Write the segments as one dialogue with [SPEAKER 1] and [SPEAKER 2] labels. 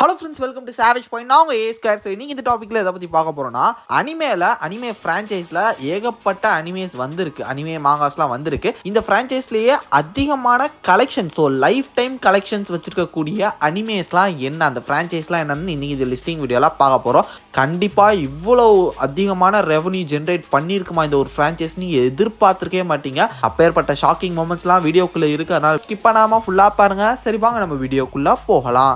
[SPEAKER 1] Hello friends, welcome to savage point. நான் உங்கள் A2. So இன்னைக்கு இந்த டாப்பிக்கில் எதை பற்றி பார்க்க போகிறோன்னா, அனிமே ஃப்ரான்ச்சைஸில் ஏகப்பட்ட அனிமேஸ் வந்திருக்கு, அனிமே மாங்காஸ்லாம் வந்திருக்கு. இந்த ஃப்ரான்ச்சைஸ்லேயே அதிகமான collection, so life time collections வச்சுருக்கக்கூடிய அனிமேஸ்லாம் என்ன, அந்த ஃப்ரான்ச்சைஸ்லாம் என்னன்னு இன்றைக்கி இது லிஸ்டிங் வீடியோலாம் பார்க்க போகிறோம். கண்டிப்பாக இவ்வளோ அதிகமான ரெவன்யூ ஜென்ரேட் பண்ணியிருக்குமா இந்த ஒரு ஃப்ரான்ச்சைஸ், நீங்கள் எதிர்பார்த்துருக்கவே மாட்டீங்க. அப்பேற்பட்ட ஷாக்கிங் மூமெண்ட்ஸ்லாம் வீடியோக்குள்ளே இருக்குது, அதனால் ஸ்கிப் பண்ணாமல் ஃபுல்லாக பாருங்கள். சரி வாங்க நம்ம வீடியோக்குள்ளே போகலாம்.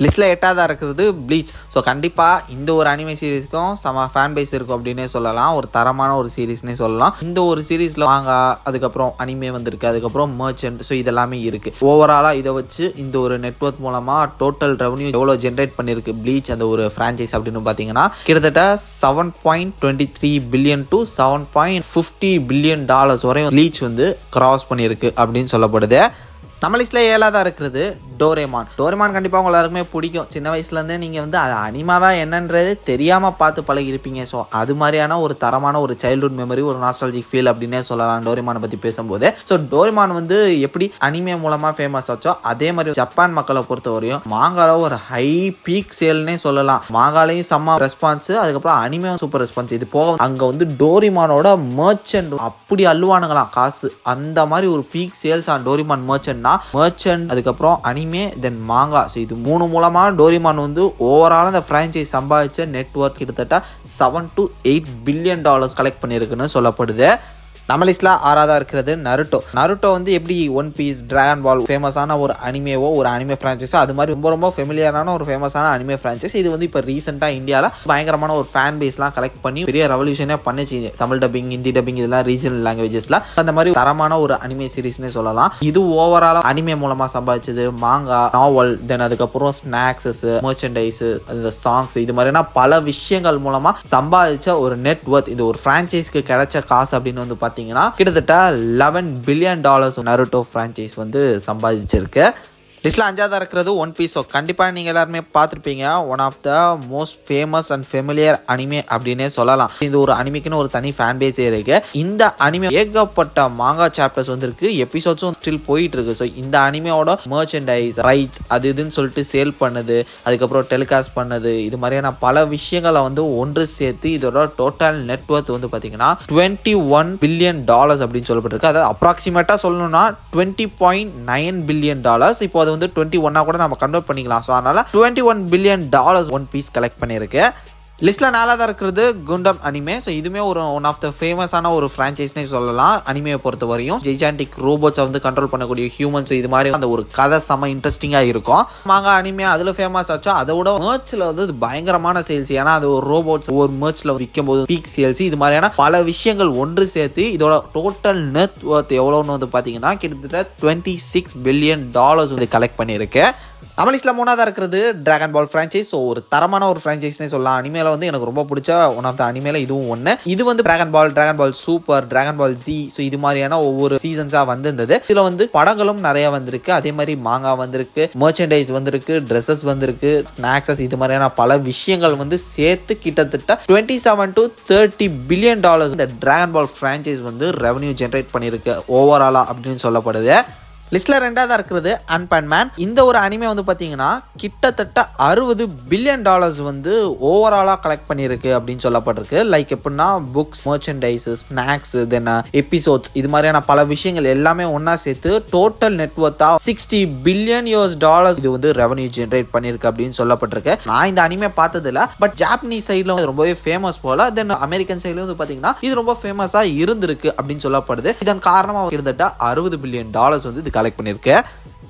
[SPEAKER 1] லிஸ்ட்டில் 8ஆவதாக இருக்கிறது ப்ளீச். ஸோ கண்டிப்பாக இந்த ஒரு அனிமே சீரீஸ்க்கும் செம ஃபேன் பேஸ் இருக்கும் அப்படின்னே சொல்லலாம். ஒரு தரமான ஒரு சீரீஸ்னே சொல்லலாம். இந்த ஒரு சீரீஸில் வாங்க, அதுக்கப்புறம் அனிமே வந்திருக்கு, அதுக்கப்புறம் மர்ச்சன்ட், ஸோ இதெல்லாமே இருக்குது. ஓவராலாக இதை வச்சு இந்த ஒரு நெட்வொர்க் மூலமாக டோட்டல் ரெவன்யூ எவ்வளோ ஜென்ரேட் பண்ணியிருக்கு ப்ளீச் அந்த ஒரு ஃப்ரான்ச்சைஸ் அப்படின்னு பார்த்தீங்கன்னா, கிட்டத்தட்ட $7.23 பில்லியன் to $7.50 பில்லியன் வரையும் ப்ளீச் வந்து கிராஸ் பண்ணியிருக்கு அப்படின்னு சொல்லப்படுது. நம்ம லிஸ்ட்டில் 7ஆவதாக இருக்கிறது டோரேமான். கண்டிப்பாக உங்க எல்லாருக்குமே பிடிக்கும். சின்ன வயசுலேருந்தே நீங்கள் வந்து அது அனிமாவா என்னன்றது தெரியாமல் பார்த்து பழகிருப்பீங்க. ஸோ அது மாதிரியான ஒரு தரமான ஒரு சைல்ட்ஹுட் மெமரி, ஒரு நாஸ்டாலஜிக் ஃபீல் அப்படின்னே சொல்லலாம் டோரேமானை பற்றி பேசும்போது. ஸோ டோரேமான் வந்து எப்படி அனிமே மூலமாக ஃபேமஸ் ஆச்சோ, அதே மாதிரி ஜப்பான் மக்களை பொறுத்த வரையும் மாங்கால ஒரு ஹை பீக் சேல்னே சொல்லலாம். மாங்காலையும் செம்ம ரெஸ்பான்ஸ், அதுக்கப்புறம் அனிமே சூப்பர் ரெஸ்பான்ஸ். இது போக அங்கே வந்து டோரிமானோட மர்ச்சன்ட் அப்படி அள்ளுவானுங்களாம் காசு. அந்த மாதிரி ஒரு peak sales on Doraemon merchant, அதுக்கப்புறம் அனிமே, தென் மாங்கா. ஸோ இது மூணு மூலமாக டோரிமான் வந்து ஓவரால் அந்த ஃப்ரான்ச்சைஸ் சம்பாதிச்ச நெட்வொர்க் கிட்டத்தட்ட $7 to $8 பில்லியன் கலெக்ட் பண்ணியிருக்குன்னு சொல்லப்படுது. நம்ம லிஸ்ட்டில் 6ஆவதாக இருக்கிறது நருட்டோ வந்து எப்படி ஒன் பீஸ், டிராகன் பால் ஃபேமஸான ஒரு அனிமேவோ, ஒரு அனிமே ஃப்ரான்ச்சைஸோ, அது மாதிரி ரொம்ப ஃபெமிலியரான ஒரு ஃபேமஸான அனிமே ஃப்ரான்ச்சைஸ். இது வந்து இப்போ ரீசெண்டாக இந்தியாவில் பயங்கரமான ஒரு ஃபேன் பேஸ்லாம் கலெக்ட் பண்ணி பெரிய ரெவல்யூஷனே பண்ணிச்சு. தமிழ் டப்பிங், ஹிந்தி டப்பிங், இதெல்லாம் ரீஜனல் லாங்குவேஜஸில் அந்த மாதிரி தரமான ஒரு அனிமே சீரீஸ்னே சொல்லலாம். இது ஓவராலாக அனிமே மூலமாக சம்பாதிச்சது மாங்கா, நாவல், தென் அதுக்கப்புறம் ஸ்நாக்ஸஸ், மர்ச்சன்டைஸ், அந்த சாங்ஸ், இது மாதிரினா பல விஷயங்கள் மூலமாக சம்பாதிச்ச ஒரு நெட்வொர்க். இது ஒரு ஃப்ரான்ச்சைஸ்க்கு கிடைச்ச காசு அப்படின்னு வந்து கிட்டத்தட்ட $11 பில்லியன் நருட்டோ ஃப்ரான்ச்சைஸ் வந்து சம்பாதிச்சிருக்கு. லிஸ்ட்டில் 5ஆவதாக இருக்கிறது ஒன் பீஸ். ஸோ கண்டிப்பாக நீங்கள் எல்லாருமே பார்த்துருப்பீங்க. One of the most famous and familiar anime அப்படின்னே சொல்லலாம். இது ஒரு அனிமேக்குன்னு ஒரு தனி ஃபேன் பேஸே இருக்கு. இந்த அனிமே ஏகப்பட்ட மாங்கா சாப்டர்ஸ் வந்துருக்கு, எபிசோட்ஸும் ஸ்டில் போயிட்டு இருக்கு. ஸோ இந்த அனிமையோட மர்ச்சன்டைஸ் ரைட்ஸ் அது இதுன்னு சொல்லிட்டு சேல் பண்ணது, அதுக்கப்புறம் டெலிகாஸ்ட் பண்ணது, இது மாதிரியான பல விஷயங்களை வந்து ஒன்று சேர்த்து இதோட டோட்டல் நெட்வொர்த் வந்து பார்த்தீங்கன்னா $21 பில்லியன் அப்படின்னு சொல்லப்பட்டிருக்கு. அதாவது அப்ராக்சிமேட்டாக சொல்லணும்னா $20.9 பில்லியன். இப்போ அது வந்து 21 கூட நம்ம கன்வெர்ட் பண்ணிக்கலாம். ஸோ அதனால $21 பில்லியன் ஒன் பீஸ் கலெக்ட் பண்ணியிருக்கு. லிஸ்ட்டில் 4ஆவதாக இருக்கிறது குண்டம் அனிமே. ஸோ இதுவுமே ஒரு ஒன் ஆஃப் த ஃபேமஸான ஒரு ஃப்ரான்ச்சைஸ்னே சொல்லலாம். அனிமையை பொறுத்த வரையும் ஜெய்ஜாண்டிக் ரோபோட்ஸை வந்து கண்ட்ரோல் பண்ணக்கூடிய ஹியூமன்ஸ், இது மாதிரி அந்த ஒரு கதை செம்ம இன்ட்ரெஸ்டிங்காக இருக்கும். மாங்கா அனிமே அதில் ஃபேமஸ் ஆச்சோ, அதோட மர்ச்சில் வந்து பயங்கரமான சேல்ஸ். ஏன்னா அது ஒரு ரோபோட்ஸ் ஒரு மர்ச்சில் விற்கும் போது பீக் சேல்ஸ், இது மாதிரியான பல விஷயங்கள் ஒன்று சேர்த்து இதோட டோட்டல் நெட்வொர்த் எவ்வளோன்னு வந்து பார்த்தீங்கன்னா கிட்டத்தட்ட $26 பில்லியன் வந்து கலெக்ட் பண்ணியிருக்கு. நம்ம லிஸ்ட்டில் 3ஆவதாக இருக்கிறது டிராகன் பால் ஃப்ரான்ச்சைஸ். ஸோ ஒரு தரமான ஒரு ஃப்ரான்ச்சைஸ்னே சொல்லலாம். அனிமேல வந்து எனக்கு ரொம்ப பிடிச்ச ஒன் ஆஃப் த அனிமேல இதுவும் ஒன்று. இது வந்து டிராகன் பால் super, dragon Ball Z, so இது மாதிரியான ஒவ்வொரு சீசன்ஸாக வந்திருந்தது. இதில் வந்து படங்களும் நிறைய வந்திருக்கு, அதே மாதிரி மாங்கா வந்திருக்கு, மர்ச்சன்டைஸ் வந்திருக்கு, ட்ரெஸ்ஸஸ் வந்திருக்கு, ஸ்நாக்ஸஸ், இது மாதிரியான பல விஷயங்கள் வந்து சேர்த்து கிட்டத்தட்ட $27 to $30 பில்லியன் இந்த டிராகன் பால் ஃப்ரான்ச்சைஸ் வந்து ரெவன்யூ ஜென்ரேட் பண்ணியிருக்கு ஓவராலா அப்படின்னு சொல்லப்படுது. லிஸ்ட்டில் 2ஆவதாக இருக்கிறது அன்பேன்மேன். இந்த ஒரு அனிமே வந்து பார்த்தீங்கன்னா கிட்டத்தட்ட $60 பில்லியன் வந்து ஓவராலாக கலெக்ட் பண்ணியிருக்கு அப்படின்னு சொல்லப்பட்டிருக்கு. லைக் எப்படின்னா புக்ஸ், மர்ச்சன்டைஸ், ஸ்நாக்ஸ், தென் எபிசோட்ஸ், இது மாதிரியான பல விஷயங்கள் எல்லாமே ஒன்றா சேர்த்து டோட்டல் நெட்வொர்த்தாக $60 பில்லியன் இது வந்து ரெவன்யூ ஜென்ரேட் பண்ணியிருக்கு அப்படின்னு சொல்லப்பட்டிருக்கு. நான் இந்த அனிமே பார்த்ததில்ல, பட் ஜாப்பனீஸ் சைடில் வந்து ரொம்பவே ஃபேமஸ் போல, தென் அமெரிக்கன் சைடில் வந்து பார்த்தீங்கன்னா இது ரொம்ப ஃபேமஸாக இருந்திருக்கு அப்படின்னு சொல்லப்படுது. இதன் காரணமாக கிட்டத்தட்ட $60 பில்லியன் வந்து இது கலெக்ட் பண்ணிருக்கு.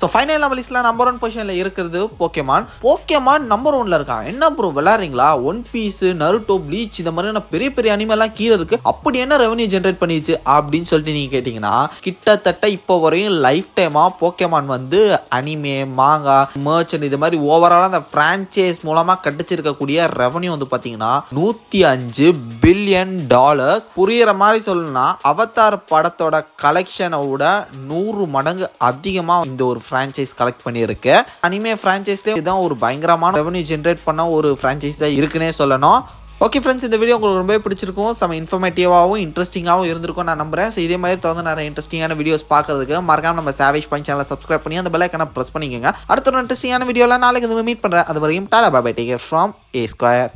[SPEAKER 1] ஸோ ஃபைனல் நம்ம லிஸ்ட்டில் நம்பர் 1 பொசிஷனில் இருக்கிறது போக்கேமான் நம்பர் 1ல இருக்கான். என்ன ப்ரோ விளையாடுறீங்களா? ஒன் பீஸ், நருட்டோ, ப்ளீச், இந்த மாதிரியான பெரிய பெரிய அனிமெல்லாம் கீழே இருக்கு, அப்படி என்ன ரெவன்யூ ஜென்ரேட் பண்ணிச்சு அப்படின்னு சொல்லிட்டு நீங்கள் கேட்டிங்கன்னா, கிட்டத்தட்ட இப்போ வரையும் லைஃப் டைமாக போக்கேமான் வந்து அனிமே, மாங்கா, மர்ச்சன்ட், இது மாதிரி ஓவராலாக அந்த ஃப்ரான்ச்சைஸ் மூலமாக கட்டிச்சிருக்கக்கூடிய ரெவன்யூ வந்து பார்த்தீங்கன்னா $105 பில்லியன். புரியுற மாதிரி சொல்லணும்னா அவதார் படத்தோட கலெக்ஷனை விட 100 மடங்கு அதிகமாக இந்த ஒரு ஃப்ரான்ச்சைஸ் கலெக்ட் பண்ணியிருக்கு. அனிமே ஃப்ரான்ச்சைஸ்லேயே இதுதான் ஒரு பயங்கரமான ரெவன்யூ ஜென்ரேட் பண்ண ஒரு ஃப்ரான்ச்சைஸ் தான் இருக்குன்னே சொல்லணும். ஓகே ஃப்ரெண்ட்ஸ், இந்த வீடியோ உங்களுக்கு ரொம்பவே பிடிச்சிருக்கும். செம இன்ஃபர்மேட்டிவாகவும் இன்ட்ரெஸ்டிங்காகவும் இருந்திருக்கும் நான் நம்புறேன். ஸோ இதே மாதிரி தொடர்ந்து நிறைய இன்ட்ரெஸ்டிங்கான வீடியோஸ் பார்க்கறதுக்கு மறக்காம நம்ம சேவேஜ் பாயிண்ட் சேனலை சப்ஸ்கிரைப் பண்ணி அந்த பெல் ஐக்கானை ப்ரெஸ் பண்ணிக்கோங்க. அடுத்த ஒரு இன்ட்ரெஸ்டிங்கான வீடியோவில் நாளைக்கு மீட் பண்ணுறேன். அது வரையும் tata bye, take care from A Square.